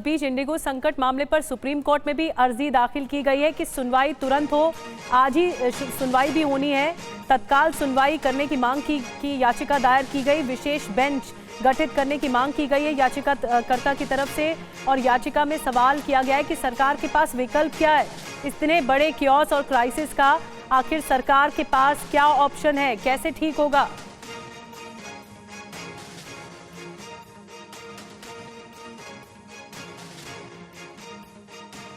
बीच Indigo संकट मामले पर सुप्रीम कोर्ट में भी अर्जी दाखिल की गई है कि सुनवाई तुरंत हो। आज ही सुनवाई भी होनी है। तत्काल सुनवाई करने की मांग की याचिका दायर की गई। विशेष बेंच गठित करने की मांग की गई है याचिकाकर्ता की तरफ से। और याचिका में सवाल किया गया है कि सरकार के पास विकल्प क्या है। इतने बड़े क्योस और क्राइसिस का आखिर सरकार के पास क्या ऑप्शन है, कैसे ठीक होगा।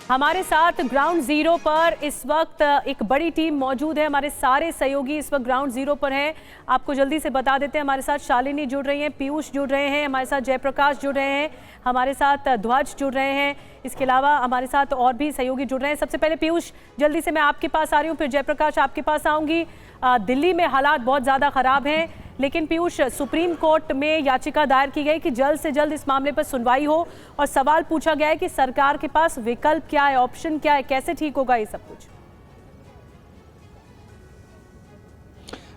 हमारे साथ ग्राउंड जीरो पर इस वक्त एक बड़ी टीम मौजूद है। हमारे सारे सहयोगी इस वक्त ग्राउंड जीरो पर हैं। आपको जल्दी से बता देते हैं, हमारे साथ शालिनी जुड़ रही हैं, पीयूष जुड़ रहे हैं, हमारे साथ जयप्रकाश जुड़ रहे हैं, हमारे साथ ध्वज जुड़ रहे हैं। इसके अलावा हमारे साथ और भी सहयोगी जुड़ रहे हैं। सबसे पहले पीयूष, जल्दी से मैं आपके पास आ रही हूँ, फिर जयप्रकाश आपके पास आऊँगी। दिल्ली में हालात बहुत ज़्यादा ख़राब हैं, लेकिन पीयूष, सुप्रीम कोर्ट में याचिका दायर की गई कि जल्द से जल्द इस मामले पर सुनवाई हो और सवाल पूछा गया है कि सरकार के पास विकल्प क्या है, ऑप्शन क्या है, कैसे ठीक होगा ये सब कुछ।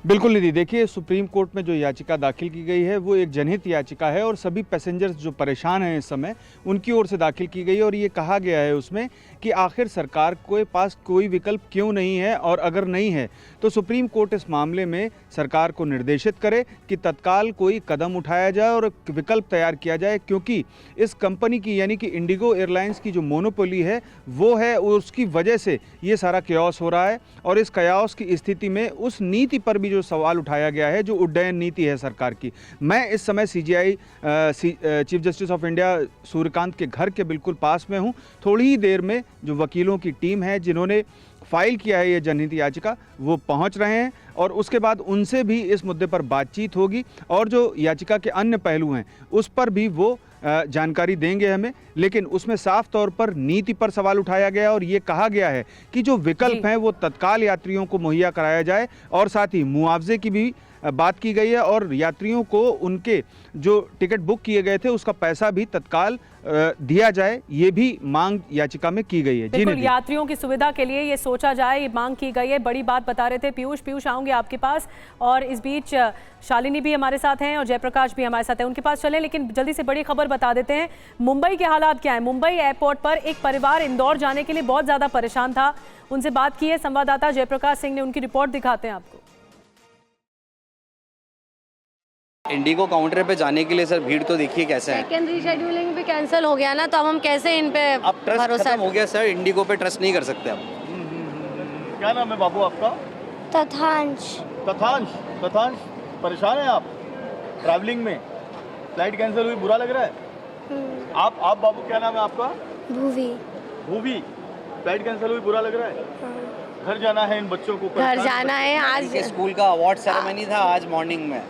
बिल्कुल निधि, देखिए सुप्रीम कोर्ट में जो याचिका दाखिल की गई है वो एक जनहित याचिका है और सभी पैसेंजर्स जो परेशान हैं इस समय उनकी ओर से दाखिल की गई है। और ये कहा गया है उसमें कि आखिर सरकार के पास कोई विकल्प क्यों नहीं है, और अगर नहीं है तो सुप्रीम कोर्ट इस मामले में सरकार को निर्देशित करे कि तत्काल कोई कदम उठाया जाए और विकल्प तैयार किया जाए। क्योंकि इस कंपनी की यानी कि इंडिगो एयरलाइंस की जो मोनोपोली है वो है, उसकी वजह से ये सारा कयास हो रहा है। और इस कयास की स्थिति में उस नीति पर भी जो सवाल उठाया गया है, जो उड्डयन नीति है सरकार की। मैं इस समय CGI chief justice of India Suryakant के घर के बिल्कुल पास में हूं। थोड़ी ही देर में जो वकीलों की टीम है जिन्होंने फाइल किया है ये जनहित याचिका, वो पहुंच रहे हैं और उसके बाद उनसे भी इस मुद्दे पर बातचीत होगी और जो याचिका के अन्य पहलू हैं उस पर भी वो जानकारी देंगे हमें। लेकिन उसमें साफ तौर पर नीति पर सवाल उठाया गया और ये कहा गया है कि जो विकल्प हैं वो तत्काल यात्रियों को मुहैया कराया जाए और साथ ही मुआवजे की भी बात की गई है और यात्रियों को उनके जो टिकट बुक किए गए थे उसका पैसा भी तत्काल दिया जाए, ये भी मांग याचिका में की गई है। बिल्कुल, यात्रियों की सुविधा के लिए ये सोचा जाए, ये मांग की गई है। बड़ी बात बता रहे थे पीयूष आऊंगे आपके पास। और इस बीच शालिनी भी हमारे साथ हैं और जयप्रकाश भी हमारे साथ हैं, उनके पास चलें। लेकिन जल्दी से बड़ी खबर बता देते हैं, मुंबई के हालात क्या है। मुंबई एयरपोर्ट पर एक परिवार इंदौर जाने के लिए बहुत ज़्यादा परेशान था। उनसे बात की है संवाददाता जयप्रकाश सिंह ने, उनकी रिपोर्ट दिखाते हैं आपको। इंडिगो काउंटर पे जाने के लिए सर भीड़ तो देखिए कैसे है। सेकंड रीशेड्यूलिंग भी कैंसिल हो गया ना, तो अब हम कैसे इन पे अब ट्रस्ट खत्म हो गया सर, इंडिगो पे ट्रस्ट नहीं कर सकते अब। क्या नाम है बाबू आपका? तथांश। तथांश, परेशान है आप ट्रैवलिंग में? फ्लाइट कैंसिल हुई, बुरा लग रहा है? आप बाबू क्या नाम है आपका? भूवी। फ्लाइट कैंसिल हुई, बुरा लग रहा है? घर जाना है इन बच्चों को, घर जाना है। आज के स्कूल का अवार्ड सेरेमनी था आज मॉर्निंग में,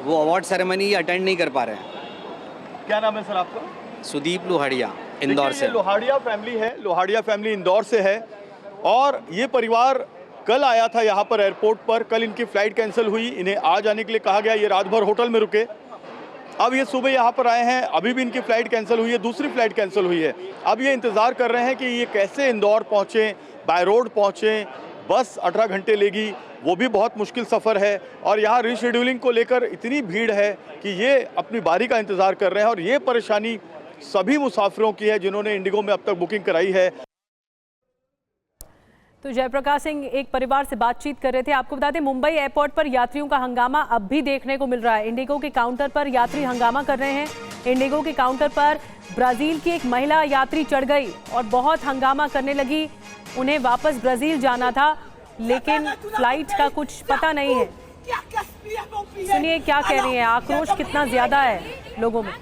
वो अवार्ड सेरेमनी अटेंड नहीं कर पा रहे हैं। क्या नाम है सर आपका? सुदीप लोहाड़िया, इंदौर से। लोहाड़िया फैमिली है, लोहाड़िया फैमिली इंदौर से है और ये परिवार कल आया था यहाँ पर एयरपोर्ट पर। कल इनकी फ्लाइट कैंसिल हुई, इन्हें आज आने के लिए कहा गया। ये रात भर होटल में रुके, अब ये सुबह यहाँ पर आए हैं, अभी भी इनकी फ़्लाइट कैंसिल हुई है, दूसरी फ़्लाइट कैंसिल हुई है। अब ये इंतज़ार कर रहे हैं कि ये कैसे इंदौर पहुँचें, बाय रोड पहुँचें। बस 18 घंटे लेगी, वो भी बहुत मुश्किल सफ़र है। और यहाँ रीशेड्यूलिंग को लेकर इतनी भीड़ है कि ये अपनी बारी का इंतज़ार कर रहे हैं। और ये परेशानी सभी मुसाफिरों की है जिन्होंने इंडिगो में अब तक बुकिंग कराई है। तो जयप्रकाश सिंह एक परिवार से बातचीत कर रहे थे। आपको बता दें, मुंबई एयरपोर्ट पर यात्रियों का हंगामा अब भी देखने को मिल रहा है। इंडिगो के काउंटर पर यात्री हंगामा कर रहे हैं। इंडिगो के काउंटर पर ब्राज़ील की एक महिला यात्री चढ़ गई और बहुत हंगामा करने लगी। उन्हें वापस ब्राज़ील जाना था, लेकिन फ्लाइट का कुछ पता नहीं है। सुनिए क्या कह रही है, आक्रोश कितना ज़्यादा है लोगों में।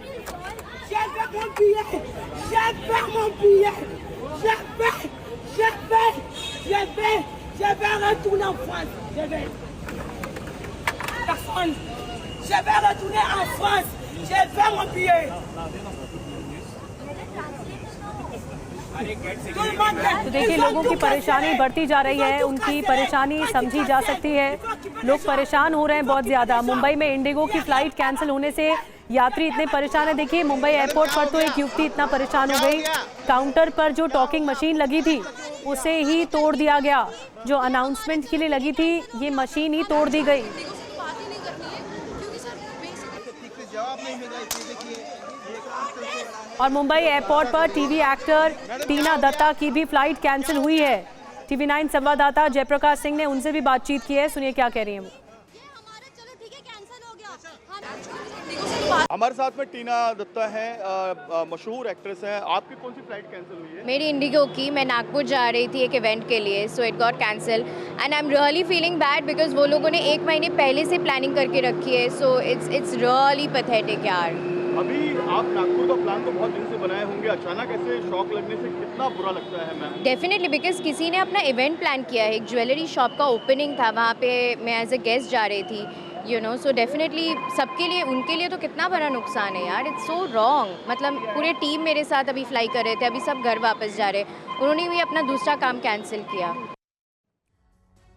Je vais retourner en France. Personne. Je vais retourner en France. Je vais mon billet. तो देखिए, लोगों की परेशानी बढ़ती जा रही है, उनकी परेशानी समझी जा सकती है। लोग परेशान हो रहे हैं बहुत ज़्यादा। मुंबई में इंडिगो की फ़्लाइट कैंसिल होने से यात्री इतने परेशान है। देखिए, मुंबई एयरपोर्ट पर तो एक युवती इतना परेशान हो गई, काउंटर पर जो टॉकिंग मशीन लगी थी उसे ही तोड़ दिया गया। जो अनाउंसमेंट के लिए लगी थी ये मशीन ही तोड़ दी गई। और मुंबई एयरपोर्ट पर टीवी एक्टर टीना दत्ता की भी फ्लाइट कैंसिल हुई है। टीवी 9 संवाददाता जयप्रकाश सिंह ने उनसे भी बातचीत की है, सुनिए क्या कह रही हैं वो। हमारे साथ में टीना दत्ता है, मशहूर एक्ट्रेस है। आपकी कौन सी फ्लाइट कैंसिल हुई है? मेरी इंडिगो की, मैं नागपुर जा रही थी एक इवेंट के लिए, so it got cancel and I am really feeling bad because वो लोगों ने 1 महीने पहले से प्लानिंग करके रखी है, सो इट्स रियली पैथेटिक यार। अभी आप नागपुर का प्लान तो बहुत दिन से बनाए होंगे, अचानक ऐसे शॉक लगने से कितना बुरा लगता है मैम? डेफिनेटली, बिकॉज किसी ने अपना इवेंट प्लान किया है, एक ज्वेलरी शॉप का ओपनिंग था, वहाँ पे मैं एज अ गेस्ट जा रही थी, यू नो, सो डेफिनेटली सबके लिए, उनके लिए तो कितना बड़ा नुकसान है यार। It's so wrong. मतलब पूरे टीम मेरे साथ अभी फ्लाई कर रहे थे, अभी सब घर वापस जा रहे, उन्होंने भी अपना दूसरा काम कैंसिल किया।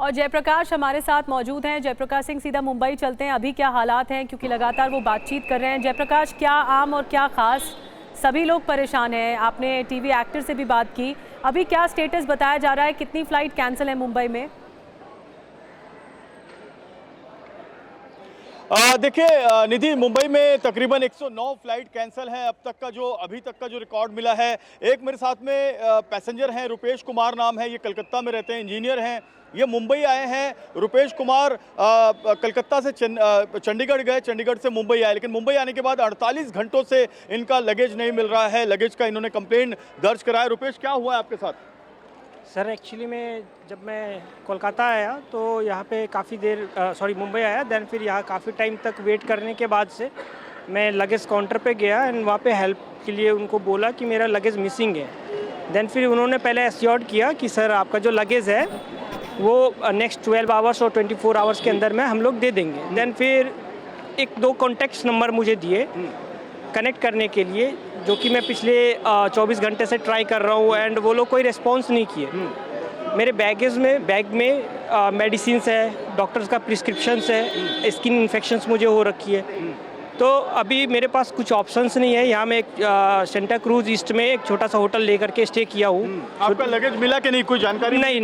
और जयप्रकाश हमारे साथ मौजूद हैं। जयप्रकाश सिंह, सीधा मुंबई चलते हैं, अभी क्या हालात हैं, क्योंकि लगातार वो बातचीत कर रहे हैं। जयप्रकाश, क्या आम और क्या खास, सभी लोग परेशान हैं। आपने टीवी एक्टर से भी बात की, अभी क्या स्टेटस बताया जा रहा है, कितनी फ्लाइट कैंसिल है मुंबई में? देखिए निधि, मुंबई में तकरीबन 109 फ्लाइट कैंसिल हैं अभी तक का जो रिकॉर्ड मिला है। एक मेरे साथ में पैसेंजर हैं, रुपेश कुमार नाम है, ये कलकत्ता में रहते हैं, इंजीनियर हैं, ये मुंबई आए हैं। रुपेश कुमार कलकत्ता से चंडीगढ़ गए, चंडीगढ़ से मुंबई आए, लेकिन मुंबई आने के बाद 48 घंटों से इनका लगेज नहीं मिल रहा है। लगेज का इन्होंने कंप्लेंट दर्ज कराया। रुपेश, क्या हुआ है आपके साथ? सर एक्चुअली जब मैं कोलकाता आया तो यहाँ पे काफ़ी देर मुंबई आया, देन फिर यहाँ काफ़ी टाइम तक वेट करने के बाद से मैं लगेज काउंटर पे गया एंड वहाँ पे हेल्प के लिए उनको बोला कि मेरा लगेज मिसिंग है। देन फिर उन्होंने पहले एश्योर्ड किया कि सर आपका जो लगेज है वो नेक्स्ट 12 आवर्स और 24 आवर्स के अंदर में हम लोग दे देंगे। देन फिर 1-2 कॉन्टैक्ट नंबर मुझे दिए कनेक्ट करने के लिए, जो कि मैं पिछले 24 घंटे से ट्राई कर रहा हूँ एंड वो लोग कोई रिस्पॉन्स नहीं किए। मेरे बैग में मेडिसिन्स है, डॉक्टर्स का प्रिस्क्रिप्शंस है, स्किन इन्फेक्शंस मुझे हो रखी है, तो अभी मेरे पास कुछ ऑप्शंस नहीं है। यहाँ मैं सेंटा क्रूज ईस्ट में एक छोटा सा होटल लेकर के स्टे किया हूँ। आपका लगेज मिला कि नहीं, कोई जानकारी? नहीं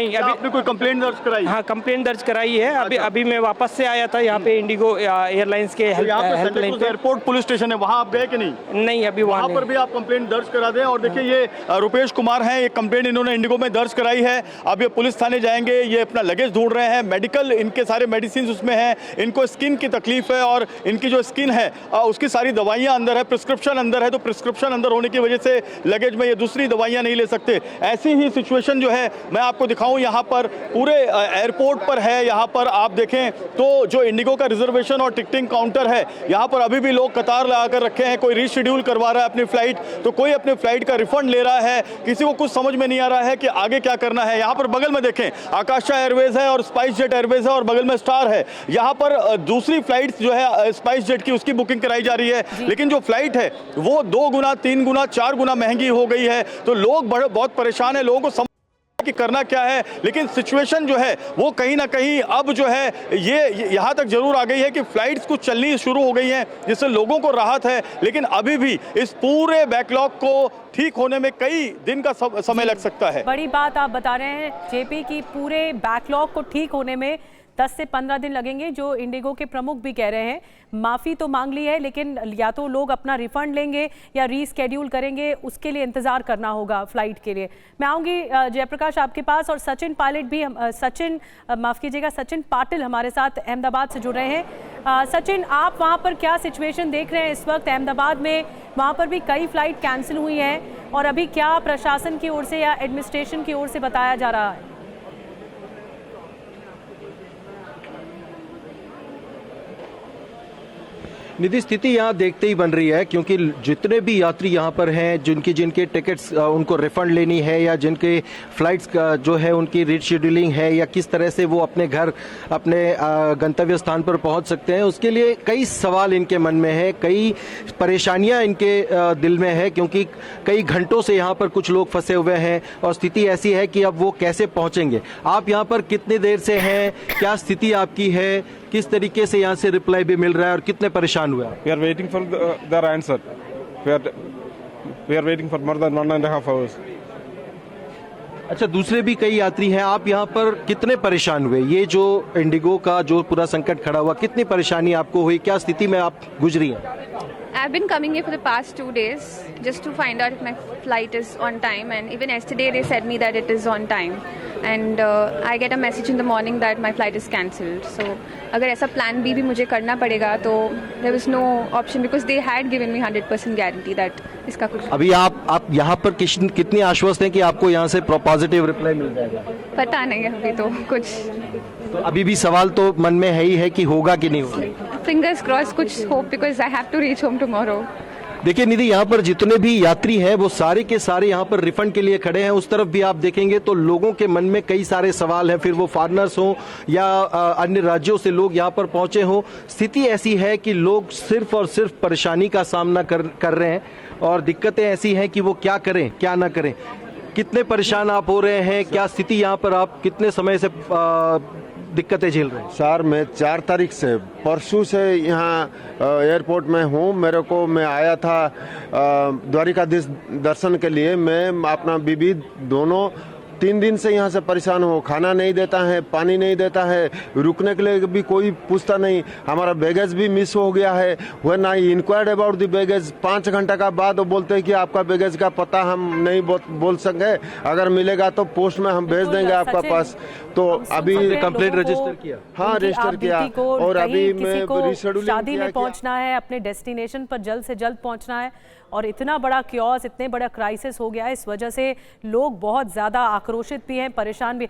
अभी आपने कोई कंप्लेंट दर्ज कराई? हाँ, कंप्लेंट दर्ज कराई है। अभी मैं वापस से आया था यहाँ पे इंडिगो एयरलाइंस के हेल्पलाइन पे। एयरपोर्ट पुलिस स्टेशन है, वहाँ आप गए कि नहीं? नहीं, अभी वहाँ पर भी आप कंप्लेंट दर्ज करा दें। और देखिए ये रुपेश कुमार हैं, ये कंप्लेंट इन्होंने इंडिगो में दर्ज कराई है। अब ये पुलिस थाने जाएंगे, ये अपना लगेज ढूंढ रहे हैं। मेडिकल इनके सारे मेडिसिन उसमें हैं, इनको स्किन की तकलीफ है और इनकी जो स्किन है उसकी सारी दवाइयां अंदर है, प्रिस्क्रिप्शन अंदर है, तो प्रिस्क्रिप्शन अंदर होने की वजह से लगेज में ये दूसरी दवाइयां नहीं ले सकते। ऐसी ही सिचुएशन जो है मैं आपको दिखाऊं, यहाँ पर पूरे एयरपोर्ट पर है। यहाँ पर आप देखें तो जो इंडिगो का रिजर्वेशन और टिकटिंग काउंटर है, यहाँ पर अभी भी लोग कतार लगा कर रखे हैं। कोई रीशेड्यूल करवा रहा है अपनी फ्लाइट, तो कोई अपनी फ्लाइट का रिफंड ले रहा है। किसी को कुछ समझ में नहीं आ रहा है कि आगे क्या करना है। यहाँ पर बगल में देखें आकाशा एयरवेज है और स्पाइस जेट एयरवेज है और बगल में स्टार है। यहाँ पर दूसरी फ्लाइट जो है स्पाइस जेट की, उसकी बुकिंग कराई जा रही है, लेकिन जो फ्लाइट है वो 2 गुना 3 गुना 4 गुना महंगी हो गई है। तो लोग बहुत परेशान है, लोगों को समझ कि करना क्या है। लेकिन सिचुएशन जो है वो कहीं ना कहीं अब जो है ये यहाँ तक जरूर आ गई है कि फ्लाइट्स कुछ चलनी शुरू हो गई हैं, जिससे लोगों को राहत है। लेकिन अभी भी इस पूरे बैकलॉग को ठीक होने में कई दिन का समय लग सकता है। बड़ी बात आप बता रहे हैं जेपी की, पूरे बैकलॉग को ठीक होने में 10 से 15 दिन लगेंगे, जो इंडिगो के प्रमुख भी कह रहे हैं। माफ़ी तो मांग ली है, लेकिन या तो लोग अपना रिफंड लेंगे या रीस्केड्यूल करेंगे, उसके लिए इंतज़ार करना होगा फ्लाइट के लिए। मैं आऊँगी जयप्रकाश आपके पास, और सचिन पाटिल हमारे साथ अहमदाबाद से जुड़ रहे हैं। सचिन, आप वहाँ पर क्या सिचुएशन देख रहे हैं इस वक्त अहमदाबाद में? वहाँ पर भी कई फ्लाइट कैंसिल हुई हैं, और अभी क्या प्रशासन की ओर से या एडमिनिस्ट्रेशन की ओर से बताया जा रहा है? निधि, स्थिति यहाँ देखते ही बन रही है, क्योंकि जितने भी यात्री यहाँ पर हैं, जिनके टिकट्स उनको रिफंड लेनी है या जिनके फ्लाइट्स का जो है उनकी रीशेड्यूलिंग है या किस तरह से वो अपने घर अपने गंतव्य स्थान पर पहुँच सकते हैं, उसके लिए कई सवाल इनके मन में है, कई परेशानियाँ इनके दिल में है, क्योंकि कई घंटों से यहाँ पर कुछ लोग फंसे हुए हैं और स्थिति ऐसी है कि अब वो कैसे पहुँचेंगे। आप यहाँ पर कितनी देर से हैं, क्या स्थिति आपकी है, किस तरीके से यहाँ से रिप्लाई भी मिल रहा है और कितने परेशान हुए? We are waiting for their answer. We are waiting for more than 1.5 hours. अच्छा, दूसरे भी कई यात्री हैं, आप यहाँ पर कितने परेशान हुए? ये जो इंडिगो का जो पूरा संकट खड़ा हुआ, कितनी परेशानी आपको हुई, क्या स्थिति में आप गुजरी हैं? I've been coming here for the past 2 days just to find out if my flight is on time, and even yesterday they said me that it is on time, and I get a message in the morning that my flight is cancelled. So अगर ऐसा plan B भी मुझे करना पड़ेगा तो there was no option because they had given me 100% guarantee that इसका कुछ अभी आप यहाँ पर कितनी आश्वस्त हैं कि आपको यहाँ से पॉजिटिव रिप्लाई मिल जाएगा? पता नहीं है अभी तो कुछ, तो अभी भी सवाल तो मन में है ही है कि होगा कि नहीं होगा। फिंगर्स क्रॉस, कुछ hope because I have to reach home tomorrow. देखिए निधि, यहाँ पर जितने भी यात्री हैं वो सारे के सारे यहाँ पर रिफंड के लिए खड़े हैं। उस तरफ भी आप देखेंगे तो लोगों के मन में कई सारे सवाल हैं, फिर वो फॉरेनर्स हों या अन्य राज्यों से लोग यहाँ पर पहुंचे हों। स्थिति ऐसी है कि लोग सिर्फ और सिर्फ परेशानी का सामना कर रहे हैं और दिक्कतें ऐसी हैं कि वो क्या करें क्या ना करें। कितने परेशान आप हो रहे हैं, क्या स्थिति यहाँ पर, आप कितने समय से दिक्कतें झेल रहे हैं? सर मैं 4 तारीख से, परसों से यहाँ एयरपोर्ट में हूँ। मैं आया था द्वारिकाधीश दर्शन के लिए। मैं अपना बीबी दोनों 3 दिन से यहाँ से परेशान हो। खाना नहीं देता है, पानी नहीं देता है, रुकने के लिए भी कोई पूछता नहीं। हमारा बैगेज भी मिस हो गया है। When I inquired about the baggage, 5 घंटे का बाद वो बोलते हैं कि आपका बैगेज का पता हम नहीं बोल सकेंगे, अगर मिलेगा तो पोस्ट में हम भेज देंगे आपका पास। तो अभी कंप्लेंट रजिस्टर किया? हाँ, रजिस्टर किया और अभी मैं रिशेड्यूलिंग शादी में पहुंचना है, अपने डेस्टिनेशन पर जल्द से जल्द पहुंचना है और इतना बड़ा क्योस, इतने बड़ा क्राइसिस हो गया है। इस वजह से लोग बहुत ज़्यादा आक्रोशित भी हैं, परेशान भी।